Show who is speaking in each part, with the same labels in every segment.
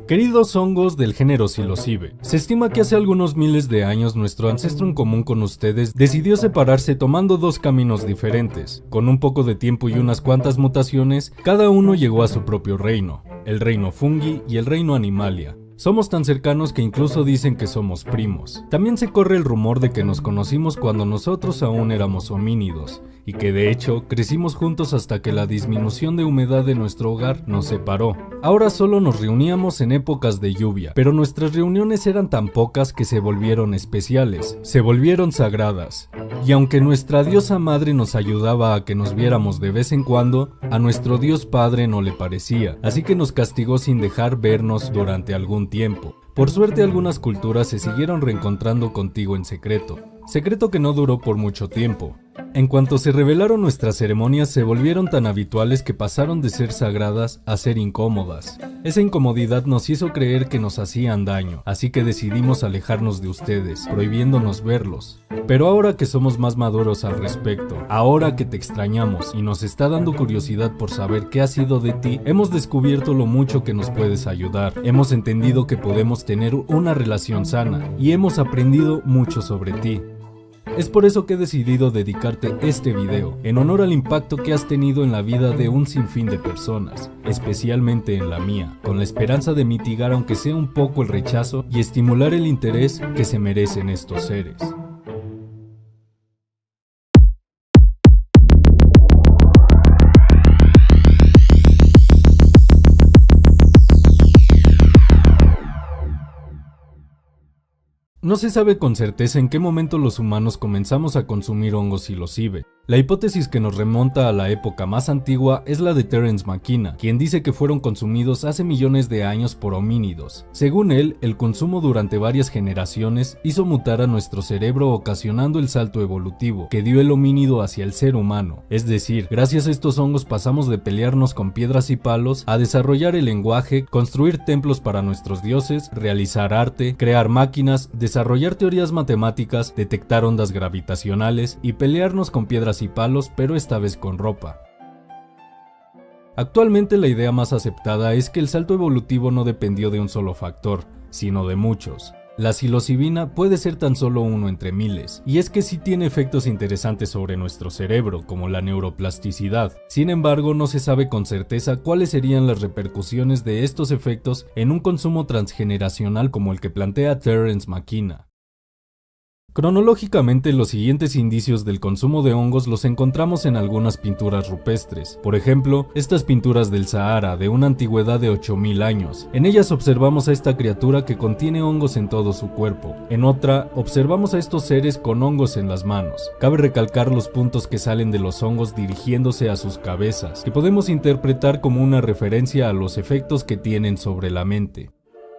Speaker 1: Queridos hongos del género Psilocybe, se estima que hace algunos miles de años nuestro ancestro en común con ustedes decidió separarse tomando dos caminos diferentes. Con un poco de tiempo y unas cuantas mutaciones, cada uno llegó a su propio reino, el reino Fungi y el reino Animalia. Somos tan cercanos que incluso dicen que somos primos. También se corre el rumor de que nos conocimos cuando nosotros aún éramos homínidos, y que de hecho crecimos juntos hasta que la disminución de humedad de nuestro hogar nos separó. Ahora solo nos reuníamos en épocas de lluvia, pero nuestras reuniones eran tan pocas que se volvieron especiales, se volvieron sagradas. Y aunque nuestra diosa madre nos ayudaba a que nos viéramos de vez en cuando, a nuestro Dios Padre no le parecía, así que nos castigó sin dejar vernos durante algún tiempo. Por suerte algunas culturas se siguieron reencontrando contigo en secreto que no duró por mucho tiempo. En cuanto se revelaron, nuestras ceremonias se volvieron tan habituales que pasaron de ser sagradas a ser incómodas. Esa incomodidad nos hizo creer que nos hacían daño, así que decidimos alejarnos de ustedes, prohibiéndonos verlos. Pero ahora que somos más maduros al respecto, ahora que te extrañamos y nos está dando curiosidad por saber qué ha sido de ti, hemos descubierto lo mucho que nos puedes ayudar. Hemos entendido que podemos tener una relación sana y hemos aprendido mucho sobre ti. Es por eso que he decidido dedicarte este video, en honor al impacto que has tenido en la vida de un sinfín de personas, especialmente en la mía, con la esperanza de mitigar aunque sea un poco el rechazo y estimular el interés que se merecen estos seres. No se sabe con certeza en qué momento los humanos comenzamos a consumir hongos psilocybe. La hipótesis que nos remonta a la época más antigua es la de Terence McKenna, quien dice que fueron consumidos hace millones de años por homínidos. Según él, el consumo durante varias generaciones hizo mutar a nuestro cerebro, ocasionando el salto evolutivo que dio el homínido hacia el ser humano. Es decir, gracias a estos hongos pasamos de pelearnos con piedras y palos a desarrollar el lenguaje, construir templos para nuestros dioses, realizar arte, crear máquinas, desarrollar teorías matemáticas, detectar ondas gravitacionales y pelearnos con piedras y palos, pero esta vez con ropa. Actualmente la idea más aceptada es que el salto evolutivo no dependió de un solo factor, sino de muchos. La psilocibina puede ser tan solo uno entre miles, y es que sí tiene efectos interesantes sobre nuestro cerebro, como la neuroplasticidad. Sin embargo, no se sabe con certeza cuáles serían las repercusiones de estos efectos en un consumo transgeneracional como el que plantea Terence McKenna. Cronológicamente, los siguientes indicios del consumo de hongos los encontramos en algunas pinturas rupestres. Por ejemplo, estas pinturas del Sahara de una antigüedad de 8000 años. En ellas observamos a esta criatura que contiene hongos en todo su cuerpo. En otra, observamos a estos seres con hongos en las manos. Cabe recalcar los puntos que salen de los hongos dirigiéndose a sus cabezas, que podemos interpretar como una referencia a los efectos que tienen sobre la mente.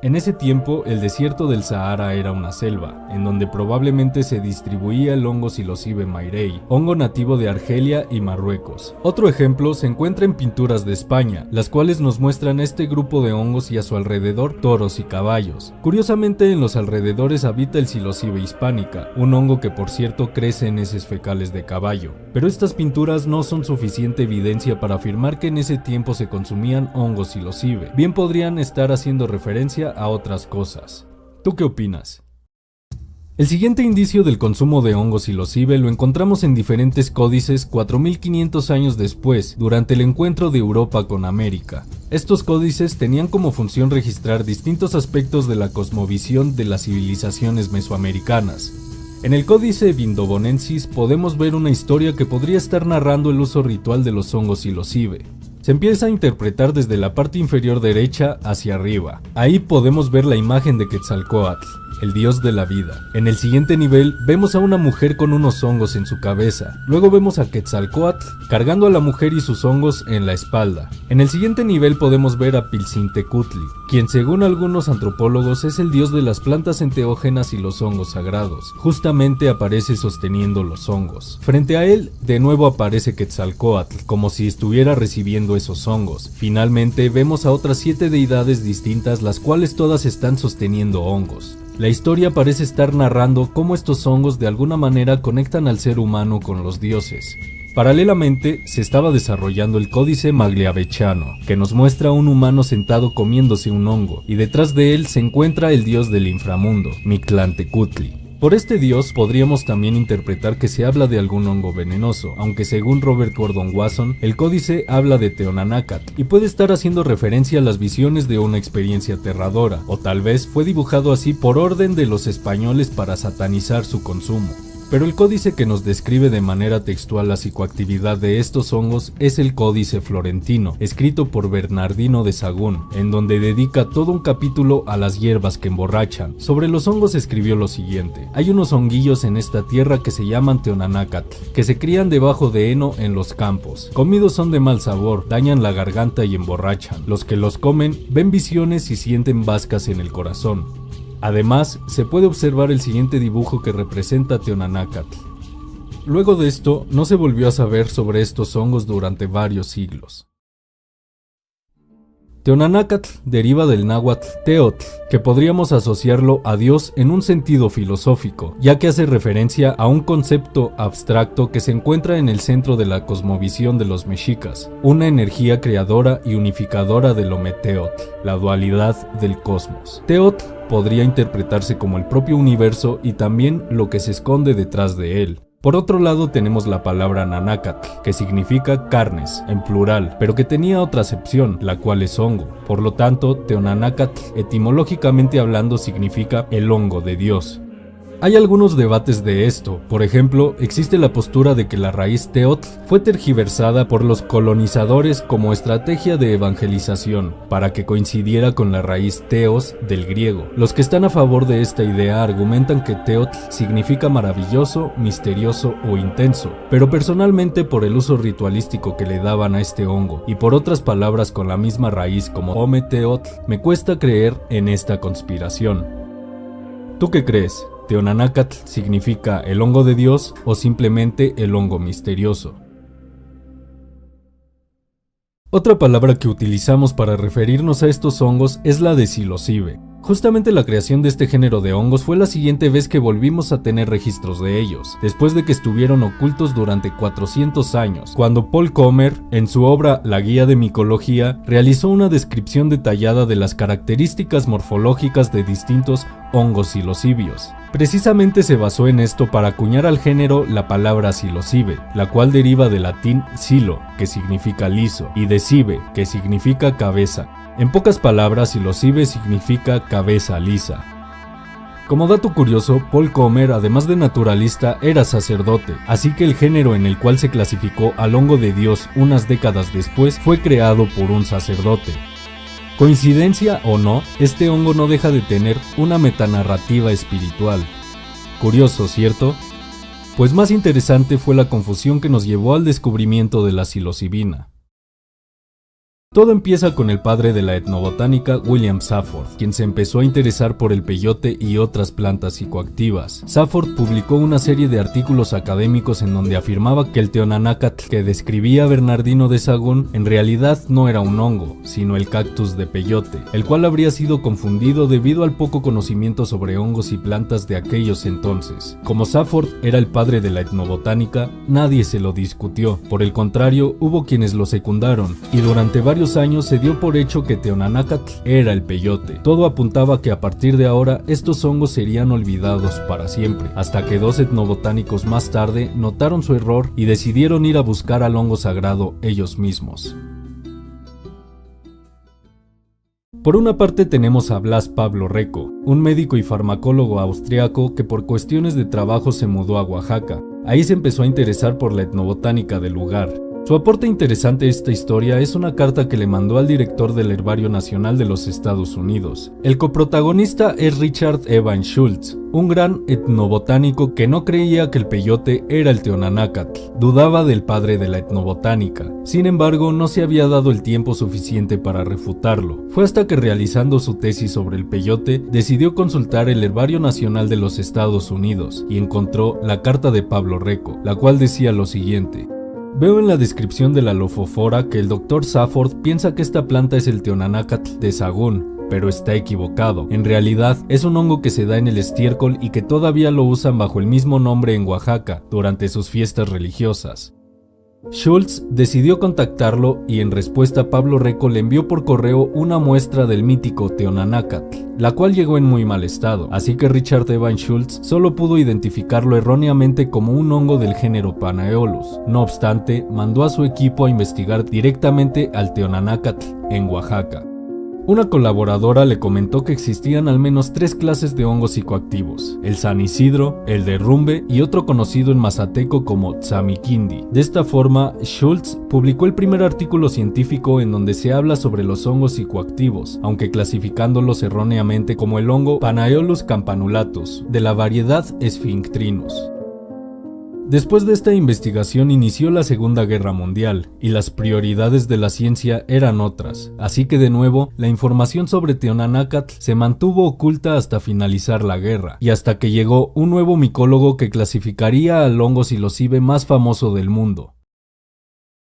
Speaker 1: En ese tiempo, el desierto del Sahara era una selva, en donde probablemente se distribuía el hongo Psilocybe mairei, hongo nativo de Argelia y Marruecos. Otro ejemplo se encuentra en pinturas de España, las cuales nos muestran este grupo de hongos y a su alrededor toros y caballos. Curiosamente, en los alrededores habita el Psilocybe hispanica, un hongo que por cierto crece en heces fecales de caballo. Pero estas pinturas no son suficiente evidencia para afirmar que en ese tiempo se consumían hongos Psilocybe. Bien podrían estar haciendo referencia a otras cosas. ¿Tú qué opinas? El siguiente indicio del consumo de hongos Psilocybe lo encontramos en diferentes códices 4500 años después, durante el encuentro de Europa con América. Estos códices tenían como función registrar distintos aspectos de la cosmovisión de las civilizaciones mesoamericanas. En el códice vindobonensis podemos ver una historia que podría estar narrando el uso ritual de los hongos Psilocybe. Se empieza a interpretar desde la parte inferior derecha hacia arriba. Ahí podemos ver la imagen de Quetzalcóatl, el dios de la vida. En el siguiente nivel vemos a una mujer con unos hongos en su cabeza. Luego vemos a Quetzalcóatl cargando a la mujer y sus hongos en la espalda. En el siguiente nivel podemos ver a Pilcintecutli, quien según algunos antropólogos es el dios de las plantas enteógenas y los hongos sagrados. Justamente aparece sosteniendo los hongos. Frente a él, de nuevo aparece Quetzalcóatl, como si estuviera recibiendo esos hongos. Finalmente vemos a otras 7 deidades distintas, las cuales todas están sosteniendo hongos. La historia parece estar narrando cómo estos hongos de alguna manera conectan al ser humano con los dioses. Paralelamente, se estaba desarrollando el Códice Magliavechano, que nos muestra a un humano sentado comiéndose un hongo, y detrás de él se encuentra el dios del inframundo, Mictlantecutli. Por este dios podríamos también interpretar que se habla de algún hongo venenoso, aunque según Robert Gordon Wasson, el códice habla de Teonanácatl y puede estar haciendo referencia a las visiones de una experiencia aterradora, o tal vez fue dibujado así por orden de los españoles para satanizar su consumo. Pero el códice que nos describe de manera textual la psicoactividad de estos hongos es el Códice Florentino, escrito por Bernardino de Sahagún, en donde dedica todo un capítulo a las hierbas que emborrachan. Sobre los hongos escribió lo siguiente: hay unos honguillos en esta tierra que se llaman Teonanácatl, que se crían debajo de heno en los campos. Comidos son de mal sabor, dañan la garganta y emborrachan. Los que los comen ven visiones y sienten bascas en el corazón. Además, se puede observar el siguiente dibujo que representa a Teonanácatl. Luego de esto, no se volvió a saber sobre estos hongos durante varios siglos. Teonanácatl deriva del náhuatl Teotl, que podríamos asociarlo a Dios en un sentido filosófico, ya que hace referencia a un concepto abstracto que se encuentra en el centro de la cosmovisión de los mexicas, una energía creadora y unificadora del Ometeotl, la dualidad del cosmos. Teotl podría interpretarse como el propio universo y también lo que se esconde detrás de él. Por otro lado tenemos la palabra nanácatl, que significa carnes, en plural, pero que tenía otra acepción, la cual es hongo. Por lo tanto, Teonanácatl, etimológicamente hablando, significa el hongo de Dios. Hay algunos debates de esto. Por ejemplo, existe la postura de que la raíz teotl fue tergiversada por los colonizadores como estrategia de evangelización, para que coincidiera con la raíz teos del griego. Los que están a favor de esta idea argumentan que teotl significa maravilloso, misterioso o intenso, pero personalmente por el uso ritualístico que le daban a este hongo, y por otras palabras con la misma raíz como ometeotl, me cuesta creer en esta conspiración. ¿Tú qué crees? ¿Teonanácatl significa el hongo de Dios o simplemente el hongo misterioso? Otra palabra que utilizamos para referirnos a estos hongos es la de psilocibe. Justamente la creación de este género de hongos fue la siguiente vez que volvimos a tener registros de ellos, después de que estuvieron ocultos durante 400 años, cuando Paul Commer, en su obra La Guía de Micología, realizó una descripción detallada de las características morfológicas de distintos hongos psilocibios. Precisamente se basó en esto para acuñar al género la palabra psilocibe, la cual deriva del latín psilo, que significa liso, y de cibe, que significa cabeza. En pocas palabras, psilocibe significa cabeza lisa. Como dato curioso, Paul Commer, además de naturalista, era sacerdote, así que el género en el cual se clasificó al hongo de Dios unas décadas después fue creado por un sacerdote. Coincidencia o no, este hongo no deja de tener una metanarrativa espiritual. Curioso, ¿cierto? Pues más interesante fue la confusión que nos llevó al descubrimiento de la psilocibina. Todo empieza con el padre de la etnobotánica, William Safford, quien se empezó a interesar por el peyote y otras plantas psicoactivas. Safford publicó una serie de artículos académicos en donde afirmaba que el Teonanácatl que describía Bernardino de Sahagún en realidad no era un hongo, sino el cactus de peyote, el cual habría sido confundido debido al poco conocimiento sobre hongos y plantas de aquellos entonces. Como Safford era el padre de la etnobotánica, nadie se lo discutió, por el contrario, hubo quienes lo secundaron, y durante varios años se dio por hecho que Teonanácatl era el peyote. Todo apuntaba que a partir de ahora estos hongos serían olvidados para siempre, hasta que dos etnobotánicos más tarde notaron su error y decidieron ir a buscar al hongo sagrado ellos mismos. Por una parte tenemos a Blas Pablo Reco, un médico y farmacólogo austriaco que por cuestiones de trabajo se mudó a Oaxaca. Ahí se empezó a interesar por la etnobotánica del lugar. Su aporte interesante a esta historia es una carta que le mandó al director del Herbario Nacional de los Estados Unidos. El coprotagonista es Richard Evan Schultz, un gran etnobotánico que no creía que el peyote era el Teonanácatl, dudaba del padre de la etnobotánica. Sin embargo, no se había dado el tiempo suficiente para refutarlo. Fue hasta que realizando su tesis sobre el peyote, decidió consultar el Herbario Nacional de los Estados Unidos y encontró la carta de Pablo Reco, la cual decía lo siguiente: veo en la descripción de la lofofora que el Dr. Safford piensa que esta planta es el Teonanácatl de Sahagún, pero está equivocado. En realidad, es un hongo que se da en el estiércol y que todavía lo usan bajo el mismo nombre en Oaxaca durante sus fiestas religiosas. Schultz decidió contactarlo y en respuesta Pablo Reco le envió por correo una muestra del mítico Teonanácatl, la cual llegó en muy mal estado, así que Richard Evans Schultz solo pudo identificarlo erróneamente como un hongo del género Panaeolus. No obstante, mandó a su equipo a investigar directamente al Teonanácatl en Oaxaca. Una colaboradora le comentó que existían al menos 3 clases de hongos psicoactivos: el San Isidro, el derrumbe y otro conocido en mazateco como Tzamiquindi. De esta forma, Schultz publicó el primer artículo científico en donde se habla sobre los hongos psicoactivos, aunque clasificándolos erróneamente como el hongo Panaeolus campanulatus, de la variedad Sphinctrinus. Después de esta investigación inició la Segunda Guerra Mundial, y las prioridades de la ciencia eran otras, así que de nuevo, la información sobre Teonanácatl se mantuvo oculta hasta finalizar la guerra, y hasta que llegó un nuevo micólogo que clasificaría al hongo psilocibe más famoso del mundo.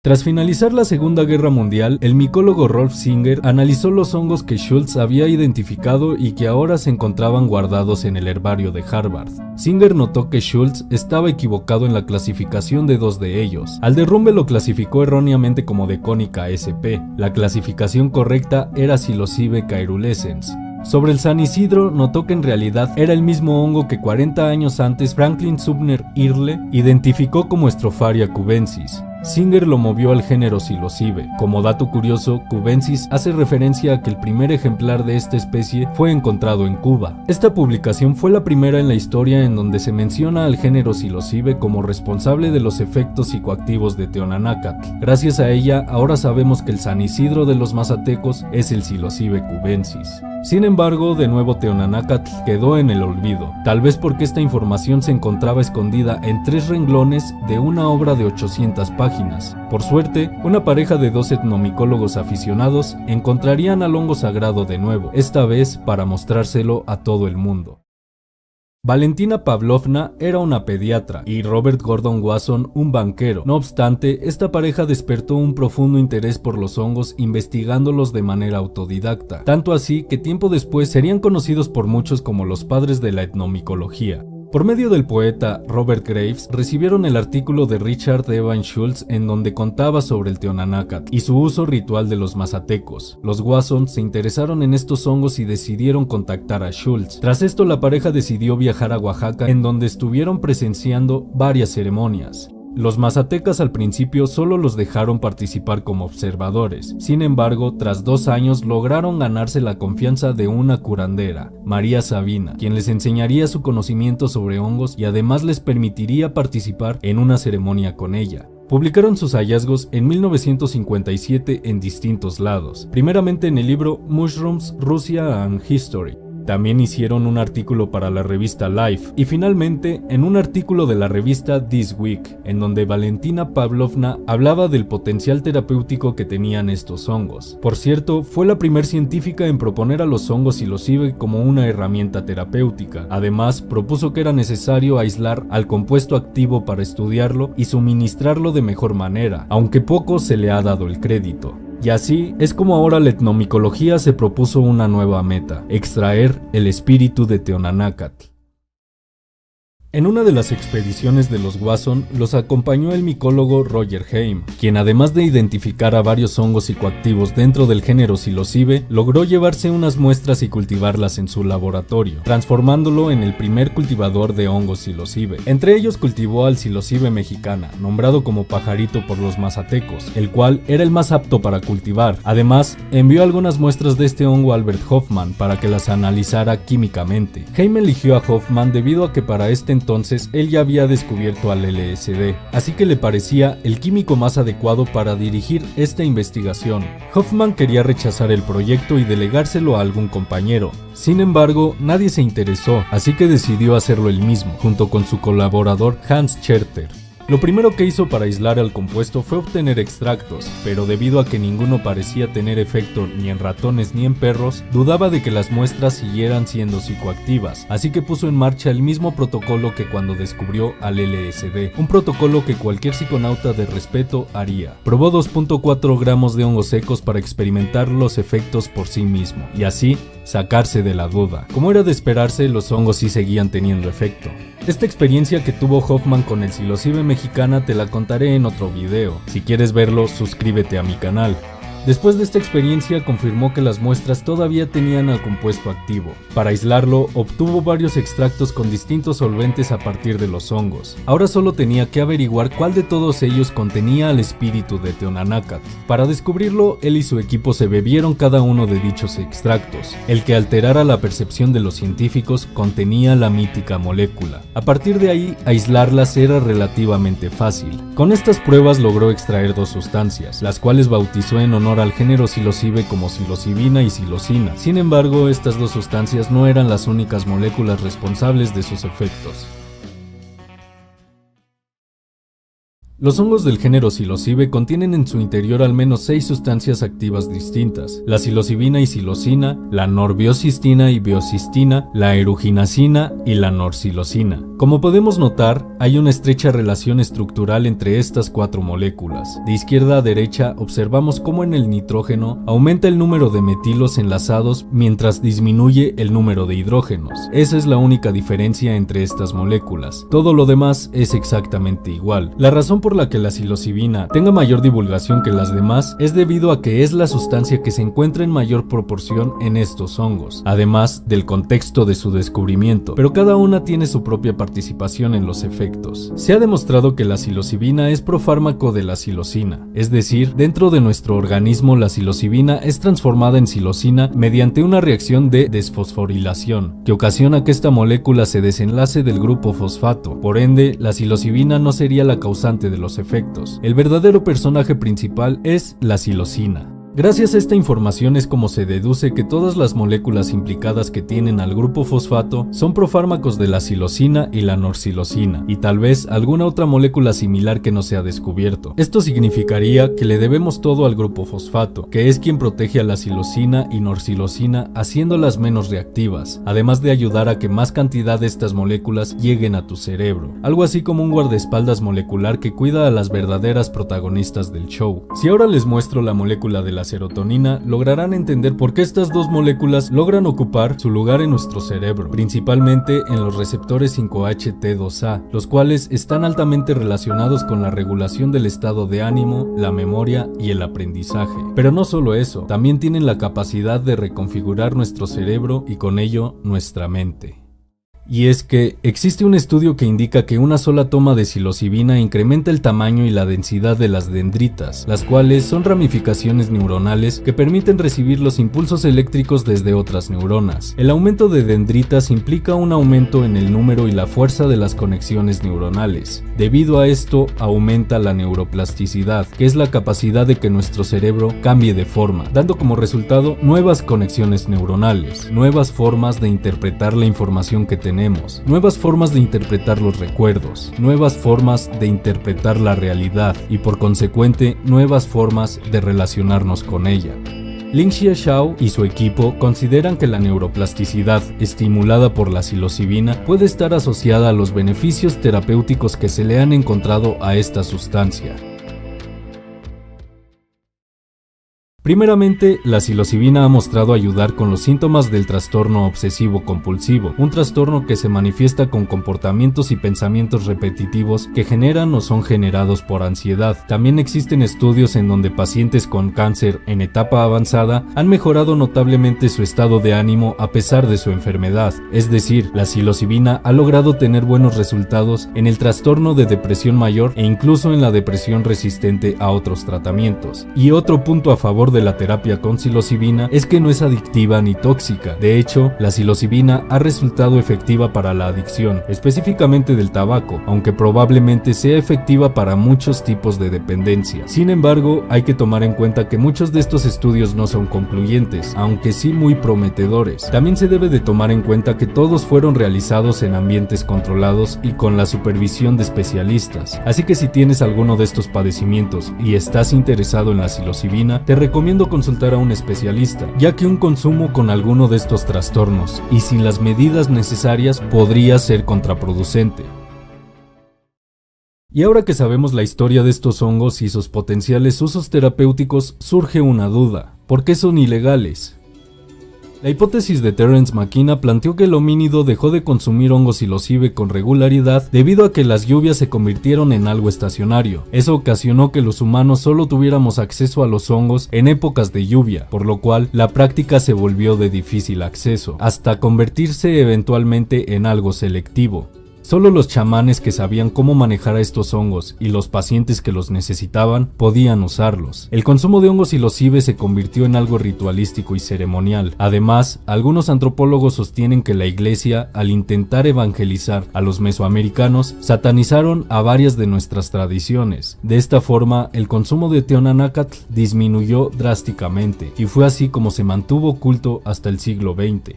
Speaker 1: Tras finalizar la Segunda Guerra Mundial, el micólogo Rolf Singer analizó los hongos que Schultz había identificado y que ahora se encontraban guardados en el herbario de Harvard. Singer notó que Schultz estaba equivocado en la clasificación de 2 de ellos. Al derrumbe lo clasificó erróneamente como Decónica sp. La clasificación correcta era Psilocibe caerulescens. Sobre el San Isidro, notó que en realidad era el mismo hongo que 40 años antes Franklin Subner Earle identificó como Stropharia cubensis. Singer lo movió al género Psilocibe. Como dato curioso, cubensis hace referencia a que el primer ejemplar de esta especie fue encontrado en Cuba. Esta publicación fue la primera en la historia en donde se menciona al género Psilocibe como responsable de los efectos psicoactivos de Teonanácatl. Gracias a ella, ahora sabemos que el San Isidro de los mazatecos es el Psilocibe cubensis. Sin embargo, de nuevo Teonanácatl quedó en el olvido, tal vez porque esta información se encontraba escondida en 3 renglones de una obra de 800 páginas. Por suerte, una pareja de 2 etnomicólogos aficionados encontrarían al hongo sagrado de nuevo, esta vez para mostrárselo a todo el mundo. Valentina Pavlovna era una pediatra y Robert Gordon Wasson un banquero. No obstante, esta pareja despertó un profundo interés por los hongos investigándolos de manera autodidacta, tanto así que tiempo después serían conocidos por muchos como los padres de la etnomicología. Por medio del poeta Robert Graves, recibieron el artículo de Richard Evans Schultz en donde contaba sobre el Teonanácatl y su uso ritual de los mazatecos. Los Wasson se interesaron en estos hongos y decidieron contactar a Schultz. Tras esto, la pareja decidió viajar a Oaxaca, en donde estuvieron presenciando varias ceremonias. Los mazatecas al principio solo los dejaron participar como observadores. Sin embargo, tras 2 años lograron ganarse la confianza de una curandera, María Sabina, quien les enseñaría su conocimiento sobre hongos y además les permitiría participar en una ceremonia con ella. Publicaron sus hallazgos en 1957 en distintos lados, primeramente en el libro Mushrooms, Russia and History. También hicieron un artículo para la revista Life y finalmente en un artículo de la revista This Week, en donde Valentina Pavlovna hablaba del potencial terapéutico que tenían estos hongos. Por cierto, fue la primer científica en proponer a los hongos psilocibe como una herramienta terapéutica. Además, propuso que era necesario aislar al compuesto activo para estudiarlo y suministrarlo de mejor manera, aunque poco se le ha dado el crédito. Y así es como ahora la etnomicología se propuso una nueva meta: extraer el espíritu de Teonanácatl. En una de las expediciones de los Wasson los acompañó el micólogo Roger Heim, quien además de identificar a varios hongos psicoactivos dentro del género Psilocibe, logró llevarse unas muestras y cultivarlas en su laboratorio, transformándolo en el primer cultivador de hongos Psilocibe. Entre ellos cultivó al Psilocibe mexicana, nombrado como pajarito por los mazatecos, el cual era el más apto para cultivar. Además, envió algunas muestras de este hongo a Albert Hofmann para que las analizara químicamente. Heim eligió a Hofmann debido a que para este entonces él ya había descubierto al LSD, así que le parecía el químico más adecuado para dirigir esta investigación. Hofmann quería rechazar el proyecto y delegárselo a algún compañero. Sin embargo, nadie se interesó, así que decidió hacerlo él mismo, junto con su colaborador Hans Scherter. Lo primero que hizo para aislar al compuesto fue obtener extractos, pero debido a que ninguno parecía tener efecto ni en ratones ni en perros, dudaba de que las muestras siguieran siendo psicoactivas, así que puso en marcha el mismo protocolo que cuando descubrió al LSD, un protocolo que cualquier psiconauta de respeto haría. Probó 2.4 gramos de hongos secos para experimentar los efectos por sí mismo, y así sacarse de la duda. Como era de esperarse, los hongos sí seguían teniendo efecto. Esta experiencia que tuvo Hoffman con el psilocibe mexicana te la contaré en otro video. Si quieres verlo, suscríbete a mi canal. Después de esta experiencia confirmó que las muestras todavía tenían al compuesto activo. Para aislarlo, obtuvo varios extractos con distintos solventes a partir de los hongos. Ahora solo tenía que averiguar cuál de todos ellos contenía al espíritu de Teonanácatl. Para descubrirlo, él y su equipo se bebieron cada uno de dichos extractos. El que alterara la percepción de los científicos contenía la mítica molécula. A partir de ahí, aislarlas era relativamente fácil. Con estas pruebas logró extraer dos sustancias, las cuales bautizó en honor al género psilocibe como psilocibina y psilocina. Sin embargo, estas dos sustancias no eran las únicas moléculas responsables de sus efectos. Los hongos del género psilocibe contienen en su interior al menos 6 sustancias activas distintas: la psilocibina y psilocina, la norbiosistina y biocistina, la eruginacina y la norpsilocina. Como podemos notar, hay una estrecha relación estructural entre estas 4 moléculas. De izquierda a derecha observamos cómo en el nitrógeno aumenta el número de metilos enlazados mientras disminuye el número de hidrógenos. Esa es la única diferencia entre estas moléculas. Todo lo demás es exactamente igual. La razón por la que la psilocibina tenga mayor divulgación que las demás es debido a que es la sustancia que se encuentra en mayor proporción en estos hongos, además del contexto de su descubrimiento, pero cada una tiene su propia participación en los efectos. Se ha demostrado que la psilocibina es profármaco de la psilocina, es decir, dentro de nuestro organismo la psilocibina es transformada en psilocina mediante una reacción de desfosforilación, que ocasiona que esta molécula se desenlace del grupo fosfato. Por ende, la psilocibina no sería la causante de los efectos. El verdadero personaje principal es la psilocina. Gracias a esta información es como se deduce que todas las moléculas implicadas que tienen al grupo fosfato son profármacos de la psilocina y la norpsilocina, y tal vez alguna otra molécula similar que no se ha descubierto. Esto significaría que le debemos todo al grupo fosfato, que es quien protege a la psilocina y norpsilocina haciéndolas menos reactivas, además de ayudar a que más cantidad de estas moléculas lleguen a tu cerebro. Algo así como un guardaespaldas molecular que cuida a las verdaderas protagonistas del show. Si ahora les muestro la molécula de la serotonina, lograrán entender por qué estas dos moléculas logran ocupar su lugar en nuestro cerebro, principalmente en los receptores 5-HT2A, los cuales están altamente relacionados con la regulación del estado de ánimo, la memoria y el aprendizaje. Pero no solo eso, también tienen la capacidad de reconfigurar nuestro cerebro y con ello nuestra mente. Y es que existe un estudio que indica que una sola toma de psilocibina incrementa el tamaño y la densidad de las dendritas, las cuales son ramificaciones neuronales que permiten recibir los impulsos eléctricos desde otras neuronas. El aumento de dendritas implica un aumento en el número y la fuerza de las conexiones neuronales. Debido a esto, aumenta la neuroplasticidad, que es la capacidad de que nuestro cerebro cambie de forma, dando como resultado nuevas conexiones neuronales, nuevas formas de interpretar la información que tenemos, nuevas formas de interpretar los recuerdos, nuevas formas de interpretar la realidad y por consecuente nuevas formas de relacionarnos con ella. Lingxia Zhao y su equipo consideran que la neuroplasticidad estimulada por la psilocibina puede estar asociada a los beneficios terapéuticos que se le han encontrado a esta sustancia. Primeramente, la psilocibina ha mostrado ayudar con los síntomas del trastorno obsesivo-compulsivo, un trastorno que se manifiesta con comportamientos y pensamientos repetitivos que generan o son generados por ansiedad. También existen estudios en donde pacientes con cáncer en etapa avanzada han mejorado notablemente su estado de ánimo a pesar de su enfermedad. Es decir, la psilocibina ha logrado tener buenos resultados en el trastorno de depresión mayor e incluso en la depresión resistente a otros tratamientos. Y otro punto a favor de la terapia con psilocibina es que no es adictiva ni tóxica. De hecho, la psilocibina ha resultado efectiva para la adicción, específicamente del tabaco, aunque probablemente sea efectiva para muchos tipos de dependencia. Sin embargo, hay que tomar en cuenta que muchos de estos estudios no son concluyentes, aunque sí muy prometedores. También se debe de tomar en cuenta que todos fueron realizados en ambientes controlados y con la supervisión de especialistas. Así que si tienes alguno de estos padecimientos y estás interesado en la psilocibina, te recomiendo consultar a un especialista, ya que un consumo con alguno de estos trastornos y sin las medidas necesarias podría ser contraproducente. Y ahora que sabemos la historia de estos hongos y sus potenciales usos terapéuticos, surge una duda: ¿por qué son ilegales? La hipótesis de Terence McKenna planteó que el homínido dejó de consumir hongos psilocibe con regularidad debido a que las lluvias se convirtieron en algo estacionario. Eso ocasionó que los humanos solo tuviéramos acceso a los hongos en épocas de lluvia, por lo cual la práctica se volvió de difícil acceso, hasta convertirse eventualmente en algo selectivo. Solo los chamanes que sabían cómo manejar a estos hongos y los pacientes que los necesitaban podían usarlos. El consumo de hongos psilocibe se convirtió en algo ritualístico y ceremonial. Además, algunos antropólogos sostienen que la iglesia, al intentar evangelizar a los mesoamericanos, satanizaron a varias de nuestras tradiciones. De esta forma, el consumo de Teonanácatl disminuyó drásticamente, y fue así como se mantuvo oculto hasta el siglo XX.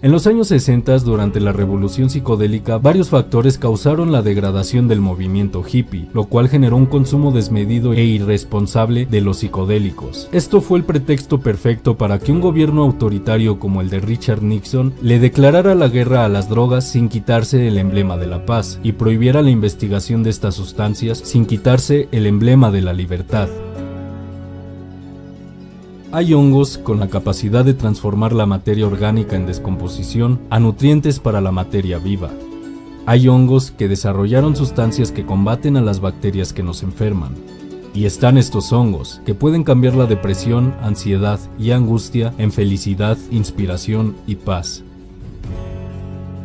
Speaker 1: En los años 60, durante la revolución psicodélica, varios factores causaron la degradación del movimiento hippie, lo cual generó un consumo desmedido e irresponsable de los psicodélicos. Esto fue el pretexto perfecto para que un gobierno autoritario como el de Richard Nixon le declarara la guerra a las drogas sin quitarse el emblema de la paz, y prohibiera la investigación de estas sustancias sin quitarse el emblema de la libertad. Hay hongos con la capacidad de transformar la materia orgánica en descomposición a nutrientes para la materia viva. Hay hongos que desarrollaron sustancias que combaten a las bacterias que nos enferman. Y están estos hongos, que pueden cambiar la depresión, ansiedad y angustia en felicidad, inspiración y paz.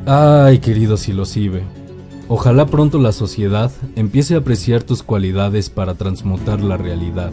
Speaker 1: Ay, querido psilocibe, ojalá pronto la sociedad empiece a apreciar tus cualidades para transmutar la realidad.